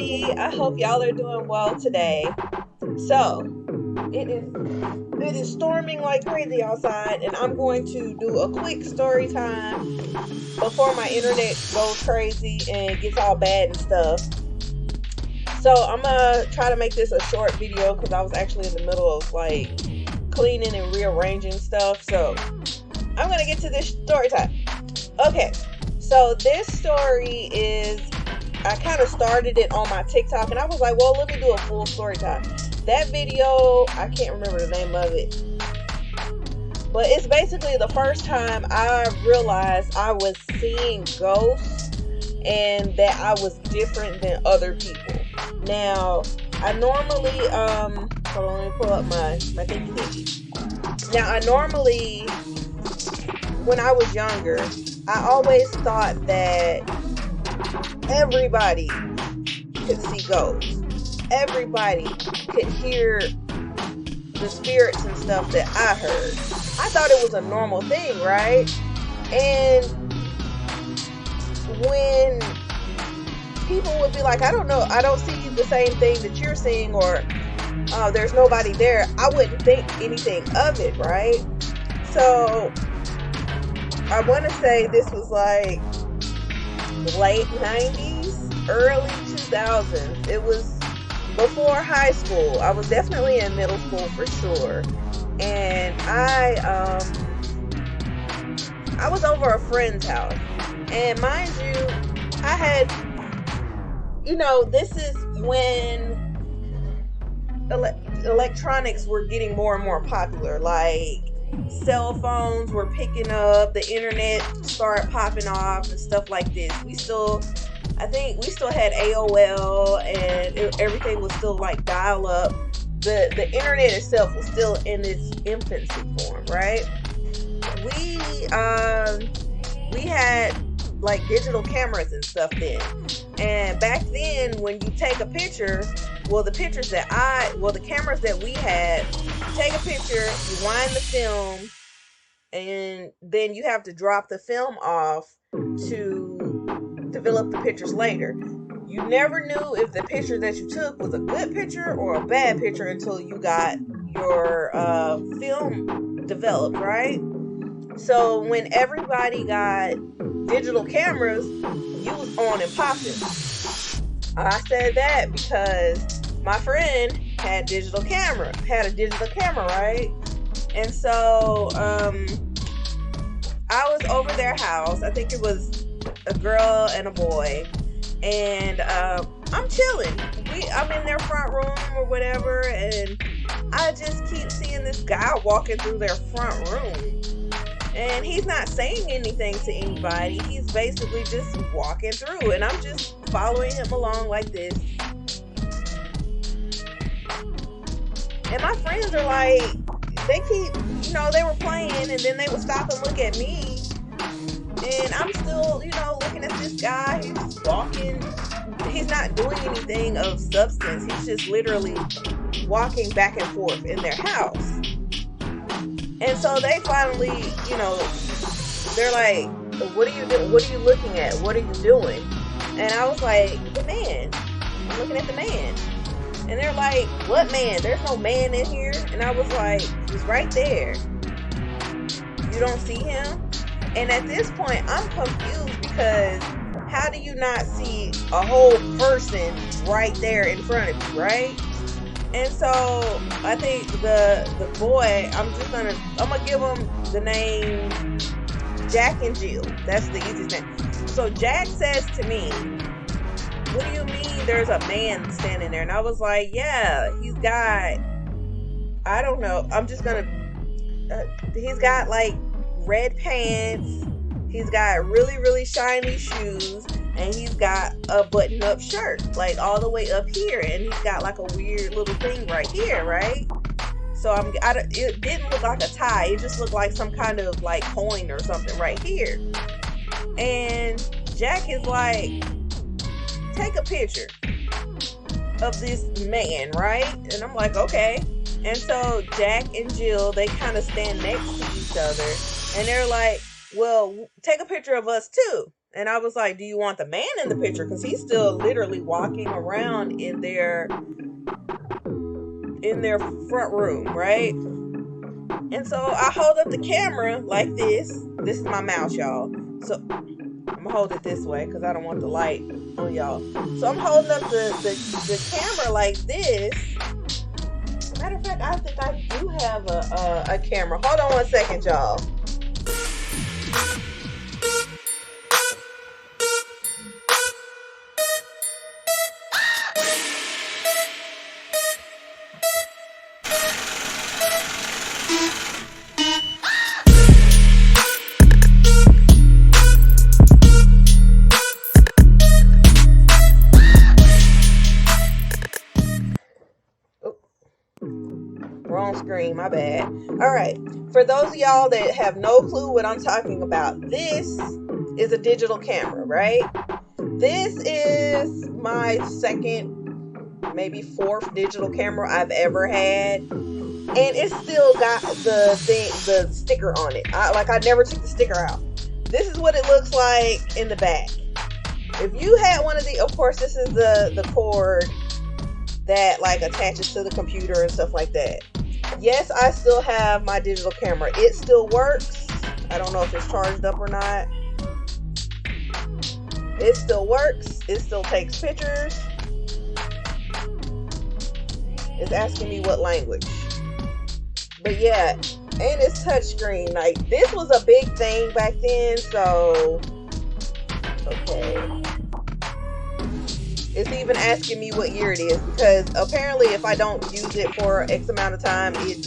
everybody. I hope y'all are doing well today. So, it is storming like crazy outside, and I'm going to do a quick story time before my internet goes crazy and gets all bad and stuff. So, I'm gonna try to make this a short video because I was actually in the middle of like cleaning and rearranging stuff. So, I'm gonna get to this story time. Okay, so this story is, I kind of started it on my TikTok and I was like, well, let me do a full story time. That video, I can't remember the name of it, but it's basically the first time I realized I was seeing ghosts and that I was different than other people. Now, I normally, hold on, let me pull up my thingy thingy. Now, I normally, when I was younger, I always thought that everybody could see ghosts. Everybody could hear the spirits and stuff that I heard. I thought it was a normal thing, right? And when people would be like, I don't know, I don't see the same thing that you're seeing, or there's nobody there, I wouldn't think anything of it, right? So I want to say this was like late 90s, early 2000s. It was before high school. I was definitely in middle school for sure. And I was over a friend's house. And mind you, I had, this is when electronics were getting more and more popular. Like, cell phones were picking up, the internet started popping off and stuff like this. I think we still had AOL, and everything was still like dial up. The internet itself was still in its infancy form, right? We had like digital cameras and stuff then. And back then, when you take a picture, the cameras that we had, you take a picture, you wind the film, and then you have to drop the film off to develop the pictures later. You never knew if the picture that you took was a good picture or a bad picture until you got your film developed, right? So when everybody got digital cameras, you was on and popping. I said that because my friend had a digital camera, right? And so I was over their house. I think it was a girl and a boy, and I'm chilling. I'm in their front room or whatever, and I just keep seeing this guy walking through their front room. And he's not saying anything to anybody. He's basically just walking through. And I'm just following him along like this. And my friends are like, they keep, they were playing, and then they would stop and look at me. And I'm still, looking at this guy. He's walking. He's not doing anything of substance. He's just literally walking back and forth in their house. And so they finally, they're like, what are you doing? What are you looking at? What are you doing? And I was like, the man. I'm looking at the man. And they're like, what man? There's no man in here. And I was like, he's right there. You don't see him? And at this point, I'm confused because how do you not see a whole person right there in front of you, right? And so I think the boy, I'm gonna give him the name Jack and Jill. That's the easiest name. So Jack says to me, what do you mean there's a man standing there? And I was like, yeah, he's got, I don't know, he's got like red pants, he's got really, really shiny shoes, and he's got a button-up shirt, like all the way up here, and he's got like a weird little thing right here, right? So it didn't look like a tie. It just looked like some kind of like coin or something right here. And Jack is like, take a picture of this man, right? And I'm like, okay. And so Jack and Jill, they kind of stand next to each other, and they're like, well, take a picture of us too. And I was like, do you want the man in the picture? Because he's still literally walking around in their front room, right? And so I hold up the camera like this. This is my mouse, y'all. So I'm gonna hold it this way because I don't want the light on y'all. So I'm holding up the camera like this. Matter of fact, I think I do have a camera. Hold on one second, y'all. Wrong screen, my bad. Alright, for those of y'all that have no clue what I'm talking about, this is a digital camera, right? This is my second, maybe fourth digital camera I've ever had, and it still got the sticker on it. I never took the sticker out. This is what it looks like in the back. If you had one of the, of course, this is the cord that like attaches to the computer and stuff like that. Yes, I still have my digital camera. It still works. I don't know if it's charged up or not. It still works. It still takes pictures. It's asking me what language. But yeah, and it's touchscreen. Like, this was a big thing back then, so okay. It's even asking me what year it is, because apparently if I don't use it for X amount of time, it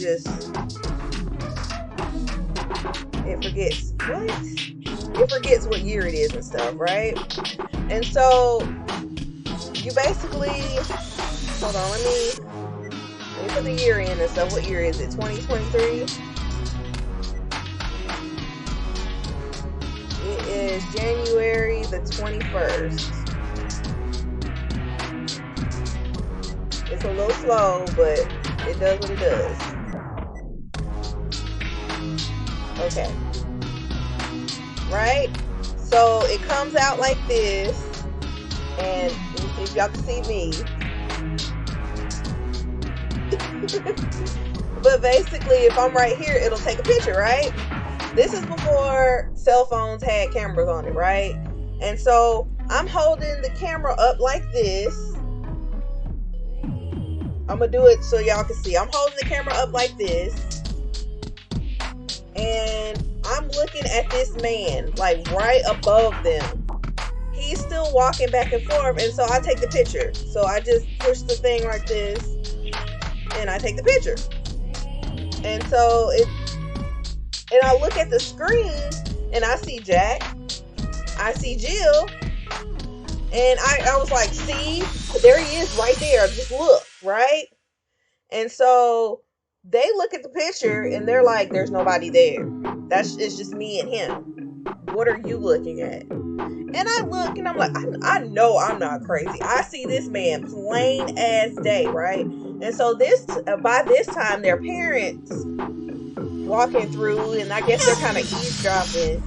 forgets. What? It forgets what year it is and stuff, right? And so you basically, hold on, let me put the year in and stuff. What year is it? 2023? It is January the 21st. It's a little slow, but it does what it does. Okay. Right? So it comes out like this. And if y'all can see me. But basically, if I'm right here, it'll take a picture, right? This is before cell phones had cameras on it, right? And so I'm holding the camera up like this. I'm gonna do it so y'all can see. I'm holding the camera up like this, and I'm looking at this man, like right above them. He's still walking back and forth, and so I take the picture. So I just push the thing like this, and I take the picture. And so and I look at the screen, and I see Jack, I see Jill, and I was like, see, there he is right there. Just look, right? And so they look at the picture and they're like, there's nobody there. It's just me and him. What are you looking at? And I look and I'm like, I know I'm not crazy. I see this man plain as day, right? And so by this time, their parents walking through, and I guess they're kind of eavesdropping.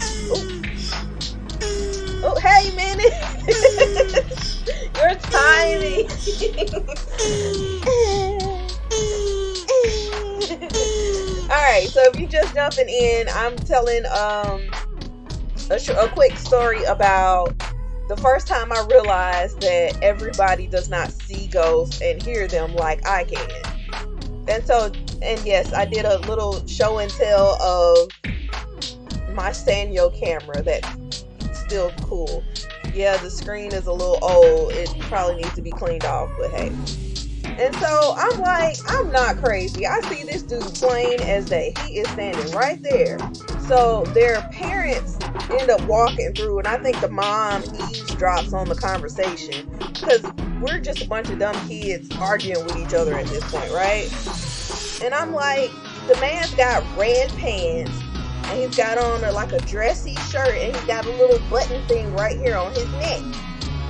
Oh, hey, Minnie. Your timing. Alright, so if you're just jumping in, I'm telling a quick story about the first time I realized that everybody does not see ghosts and hear them like I can. And yes, I did a little show and tell of my Sanyo camera that's still cool. Yeah, the screen is a little old. It probably needs to be cleaned off, but hey. And so I'm like, I'm not crazy. I see this dude plain as day. He is standing right there. So their parents end up walking through, and I think the mom eavesdrops on the conversation, because we're just a bunch of dumb kids arguing with each other at this point, right? And I'm like, the man's got red pants, and he's got on a dressy shirt, and he's got a little button thing right here on his neck,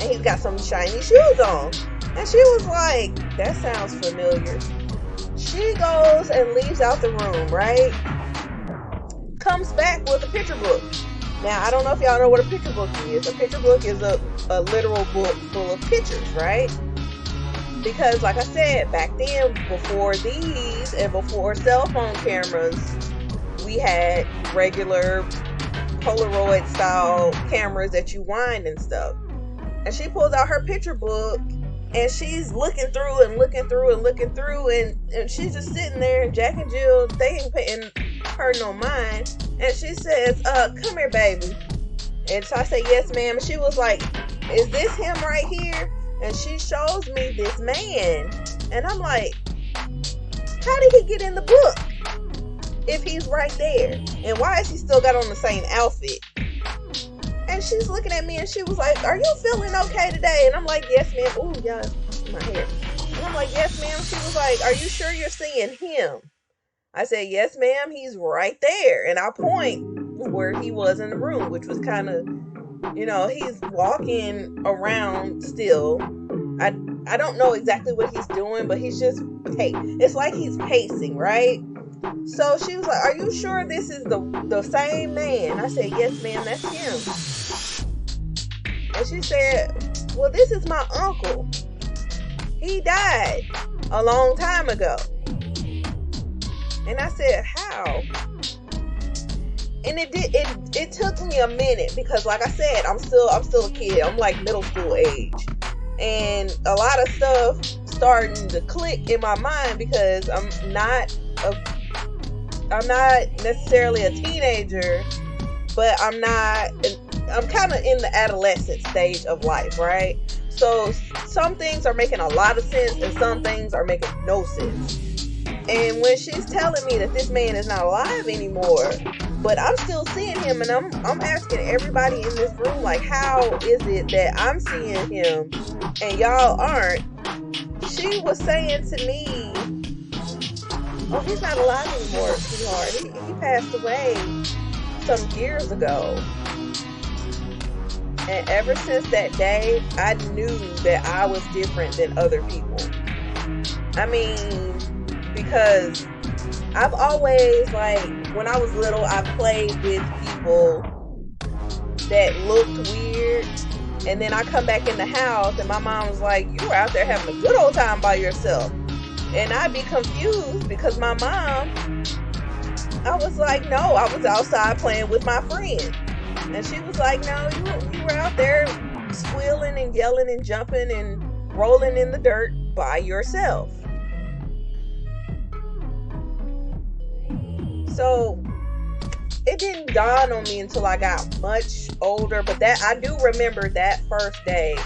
and he's got some shiny shoes on. And she was like, that sounds familiar. She goes and leaves out the room, right? Comes back with a picture book. Now, I don't know if y'all know what a picture book is. A picture book is a literal book full of pictures, right? Because, like I said, back then, before these and before cell phone cameras, we had regular Polaroid style cameras that you wind and stuff. And she pulls out her picture book and she's looking through and she's just sitting there, and Jack and Jill, they ain't paying her no mind. And she says, come here, baby. And so I say, yes, ma'am. And she was like, is this him right here? And she shows me this man. And I'm like, how did he get in the book if he's right there? And why is he still got on the same outfit? And she's looking at me and she was like, are you feeling okay today? And I'm like, yes, ma'am. Ooh, yeah, my hair. And I'm like, yes, ma'am. She was like, are you sure you're seeing him? I said, yes, ma'am. He's right there. And I point where he was in the room, which was kind of, he's walking around still. I don't know exactly what he's doing, but he's just, it's like he's pacing, right? So she was like, are you sure this is the same man? I said, yes, ma'am, that's him. And she said, well, this is my uncle. He died a long time ago. And I said, how? And it took me a minute because, like I said, I'm still a kid. I'm like middle school age. And a lot of stuff starting to click in my mind because I'm not necessarily a teenager, but I'm kind of in the adolescent stage of life, right? So some things are making a lot of sense and some things are making no sense. And when she's telling me that this man is not alive anymore, but I'm still seeing him, and I'm asking everybody in this room, like, how is it that I'm seeing him and y'all aren't? She was saying to me, oh, he's not alive anymore, sweetheart. He passed away some years ago. And ever since that day, I knew that I was different than other people. I mean, because I've always, like, when I was little, I played with people that looked weird. And then I come back in the house and my mom was like, you were out there having a good old time by yourself. And I'd be confused because my mom, I was like, no, I was outside playing with my friend. And she was like, no, you were out there squealing and yelling and jumping and rolling in the dirt by yourself. So it didn't dawn on me until I got much older. But that I do remember that first day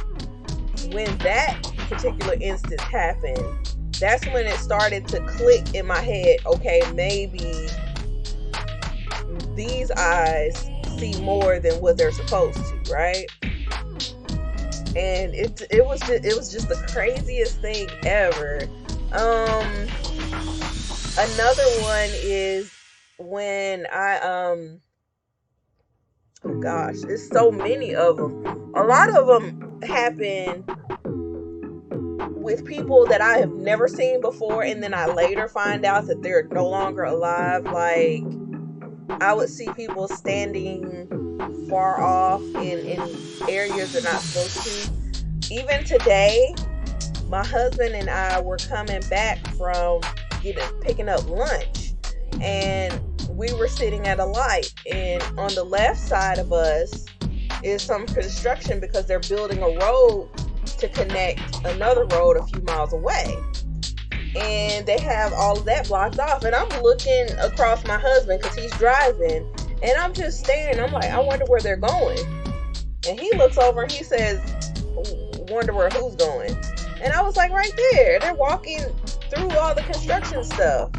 when that particular instance happened. That's when it started to click in my head. Okay, maybe these eyes see more than what they're supposed to, right? And it was just the craziest thing ever. Another one is when I oh gosh, there's so many of them. A lot of them happen with people that I have never seen before, and then I later find out that they're no longer alive. Like, I would see people standing far off in areas they're not supposed to. Even today, my husband and I were coming back from picking up lunch, and we were sitting at a light, and on the left side of us is some construction because they're building a road to connect another road a few miles away. And they have all of that blocked off. And I'm looking across my husband because he's driving. And I'm just staring. I'm like, I wonder where they're going. And he looks over and he says, wonder where who's going. And I was like, right there. They're walking through all the construction stuff.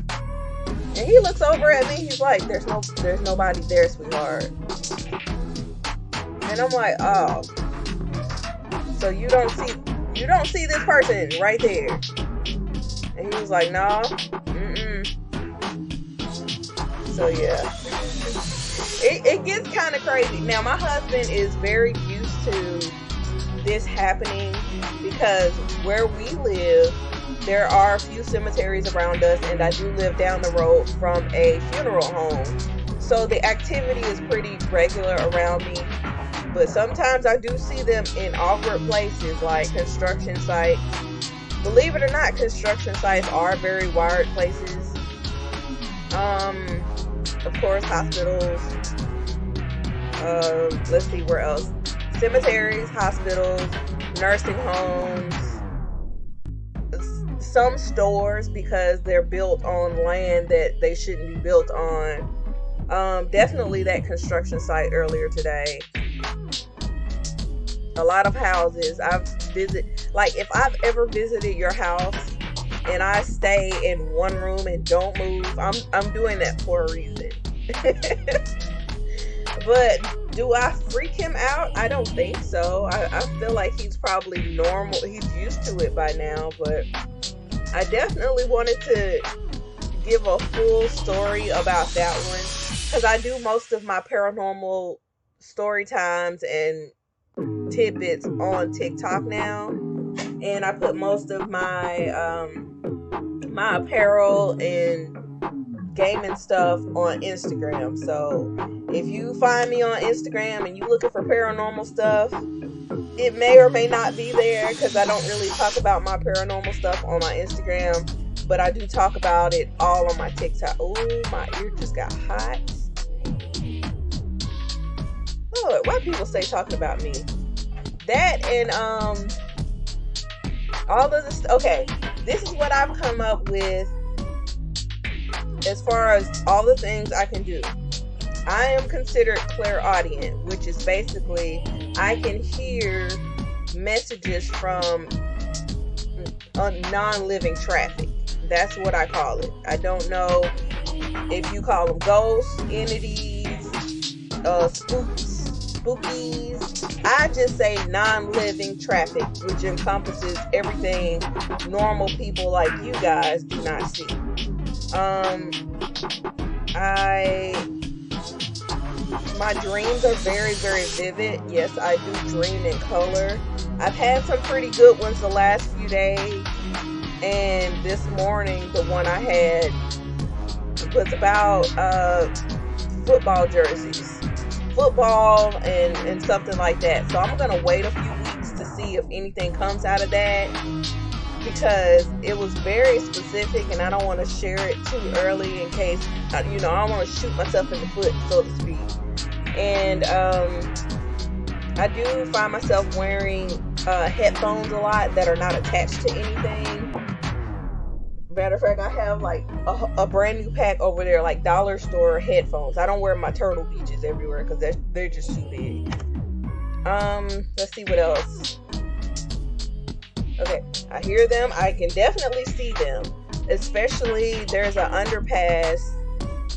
And he looks over at me. He's like, there's nobody there, sweetheart. And I'm like, oh. So you don't see this person right there. And he was like, no. So yeah. It gets kind of crazy. Now my husband is very used to this happening because where we live, there are a few cemeteries around us, and I do live down the road from a funeral home. So the activity is pretty regular around me, but sometimes I do see them in awkward places like construction sites. Believe it or not, construction sites are very wired places. Of course, hospitals. Let's see where else. Cemeteries, hospitals, nursing homes, some stores because they're built on land that they shouldn't be built on. Definitely that construction site earlier today. A lot of houses. If I've ever visited your house and I stay in one room and don't move, I'm doing that for a reason. But do I freak him out? I don't think so. I feel like he's probably normal. He's used to it by now, but I definitely wanted to give a full story about that one because I do most of my paranormal story times and tidbits on TikTok now, and I put most of my my apparel and gaming stuff on Instagram. So if you find me on Instagram and you looking for paranormal stuff, it may or may not be there because I don't really talk about my paranormal stuff on my Instagram, but I do talk about it all on my TikTok. Oh, my ear just got hot. Lord, why people say talking about me? That and all of this. Okay, this is what I've come up with as far as all the things I can do. I am considered clairaudient, which is basically I can hear messages from non-living traffic. That's what I call it. I don't know if you call them ghosts, entities, spookies. I just say non-living traffic, which encompasses everything normal people like you guys do not see. My dreams are very, very vivid. Yes, I do dream in color. I've had some pretty good ones the last few days, and this morning the one I had was about football jerseys, football and something like that. So I'm gonna wait a few weeks to see if anything comes out of that, because it was very specific and I don't want to share it too early in case, I don't want to shoot myself in the foot, so to speak. And I do find myself wearing headphones a lot that are not attached to anything. Matter of fact, I have like a brand new pack over there, like dollar store headphones. I don't wear my Turtle Beaches everywhere because they're just too big. Let's see what else. Okay, I hear them. I can definitely see them. Especially there's an underpass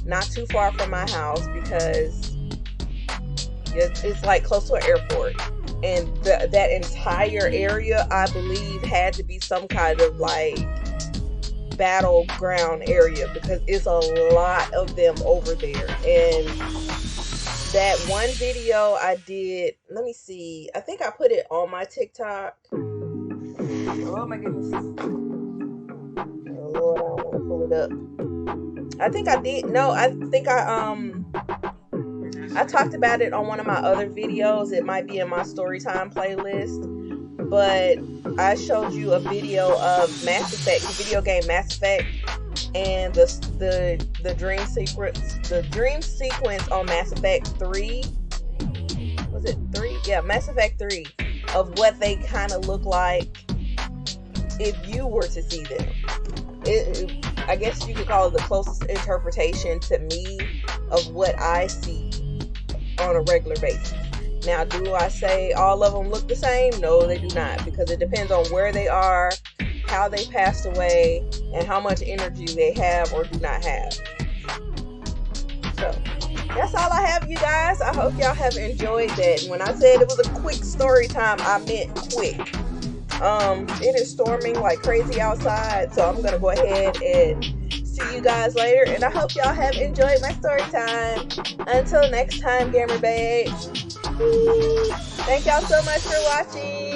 not too far from my house because it's like close to an airport. And that entire area, I believe, had to be some kind of like battleground area because it's a lot of them over there. And that one video I did, let me see, I think I put it on my TikTok. Oh my goodness. Oh Lord, I don't want to pull it up. I think I did. No, I think I talked about it on one of my other videos. It might be in my Storytime playlist. But I showed you a video of Mass Effect, the video game Mass Effect, and the dream sequence on Mass Effect 3. Was it 3? Yeah, Mass Effect 3, of what they kind of look like if you were to see them. I guess you could call it the closest interpretation to me of what I see on a regular basis. Now, do I say all of them look the same? No, they do not, because it depends on where they are, how they passed away, and how much energy they have or do not have. So, that's all I have, you guys. I hope y'all have enjoyed that. When I said it was a quick story time, I meant quick. It is storming like crazy outside, so I'm gonna go ahead and see you guys later, and I hope y'all have enjoyed my story time. Until next time, gamer babes. Thank y'all so much for watching.